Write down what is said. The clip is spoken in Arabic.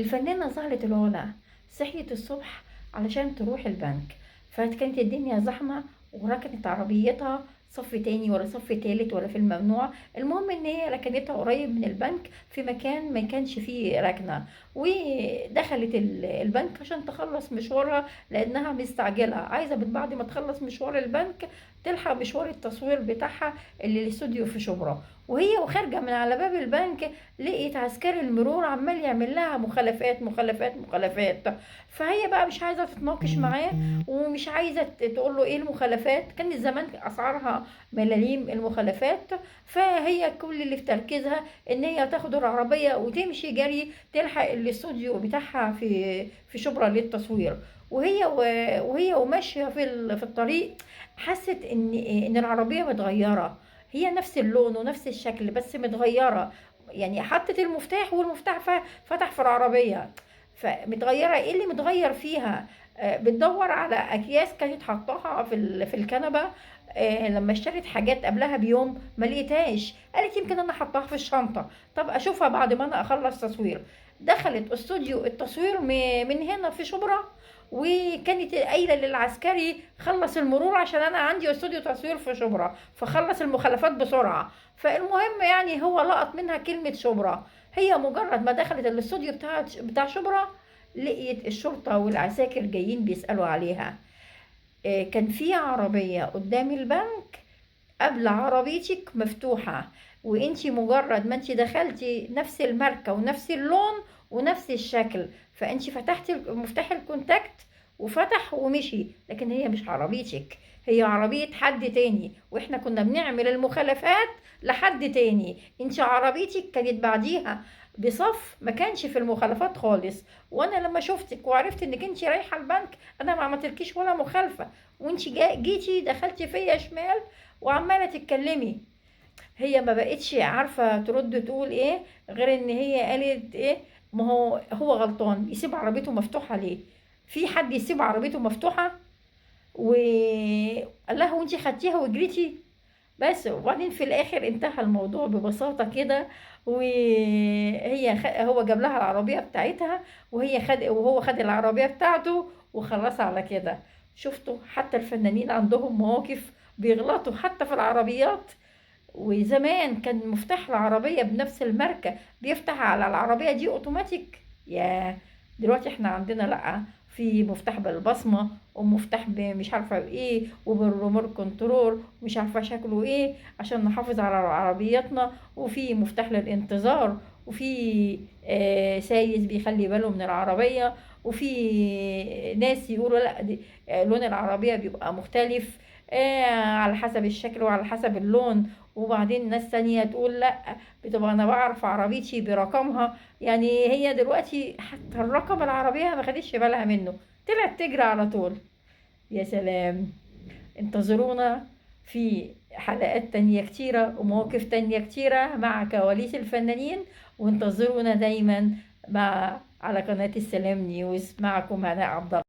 الفنانة زهرة العلا صحيت الصبح علشان تروح البنك، فكانت الدنيا زحمة وركنت عربيتها صف تاني ولا صف تالت ولا في الممنوع. المهم ان هي ركنتها قريب من البنك في مكان ما كانش فيه ركنة، ودخلت البنك عشان تخلص مشوارها لانها مستعجلة، عايزة من بعد ما تخلص مشوار البنك تلحق مشوار التصوير بتاعها اللي الاستوديو في شبرا. وهي وخارجة من على باب البنك لقيت عسكري المرور عمال يعمل لها مخالفات مخالفات مخالفات. فهي بقى مش عايزه تتناقش معاه ومش عايزه تقول له ايه المخالفات، كان زمان اسعارها ملاليم المخالفات. فهي كل اللي في تركيزها ان هي تاخد العربيه وتمشي جري تلحق الاستوديو بتاعها في شبرا للتصوير. وهي وماشيه في الطريق حست ان العربيه متغيره، هي نفس اللون ونفس الشكل بس متغيرة. يعني حطت المفتاح والمفتاح فتح في العربية، فمتغيرة. ايه اللي متغير فيها؟ بتدور على اكياس كانت حطاها في الكنبة. لما اشترت حاجات قبلها بيوم ما لقيتهاش، قالت يمكن انا حطاها في الشنطة، طب اشوفها بعد ما انا اخلص تصوير. دخلت استوديو التصوير من هنا في شبرا، وكانت قايله للعسكري خلص المرور عشان انا عندي استوديو تصوير في شبرا، فخلص المخالفات بسرعه. فالمهم يعني هو لقط منها كلمه شبرا. هي مجرد ما دخلت الاستوديو بتاع شبرا لقيت الشرطه والعساكر جايين بيسالوا عليها. كان في عربيه قدام البنك قبل عربيتك مفتوحة، وانتي مجرد ما انتي دخلتي نفس الماركة ونفس اللون ونفس الشكل، فانتي فتحتي مفتاح الكونتاكت وفتح ومشي، لكن هي مش عربيتك، هي عربية حد تاني، واحنا كنا بنعمل المخالفات لحد تاني. انتي عربيتك كانت بعديها بصف ما كانش في المخالفات خالص، وانا لما شفتك وعرفت انك انتي رايحة البنك انا ما عملتلكيش ولا مخالفة، وانتي جيتي دخلتي فيا شمال وعماله تتكلمي. هي ما بقتش عارفه ترد تقول ايه غير ان هي قالت ايه، ما هو غلطان يسيب عربيته مفتوحه ليه؟ في حد يسيب عربيته مفتوحه؟ وقال لها وانتي خدتيها وجريتي بس. وبعدين في الاخر انتهى الموضوع ببساطه كده، هو جاب لها العربيه بتاعتها وهو خد العربيه بتاعته وخلص على كده. شفتوا حتى الفنانين عندهم مواقف بيغلطوا حتى في العربيات. وزمان كان مفتاح العربية بنفس الماركة بيفتح على العربية دي اوتوماتيك. يا دلوقتي احنا عندنا لأ، في مفتاح بالبصمة ومفتاح مش عارفة بايه وبالريموت كنترول ومش عارفة شكله ايه عشان نحافظ على عربياتنا، وفي مفتاح للانتظار، وفي سايس بيخلي باله من العربية، وفي ناس يقولوا لا دي لون العربية بيبقى مختلف على حسب الشكل وعلى حسب اللون. وبعدين ناس تانية تقول لا بتبقى انا بعرف عربيتي برقمها. يعني هي دلوقتي حتى الرقم العربية ما خدتش بالها منه، طلعت تجري على طول. يا سلام. انتظرونا في حلقات تانية كتيرة ومواقف تانية كتيرة مع كواليس الفنانين، وانتظرونا دايما على قناة السلام نيوز. معكم هناء عبد الله.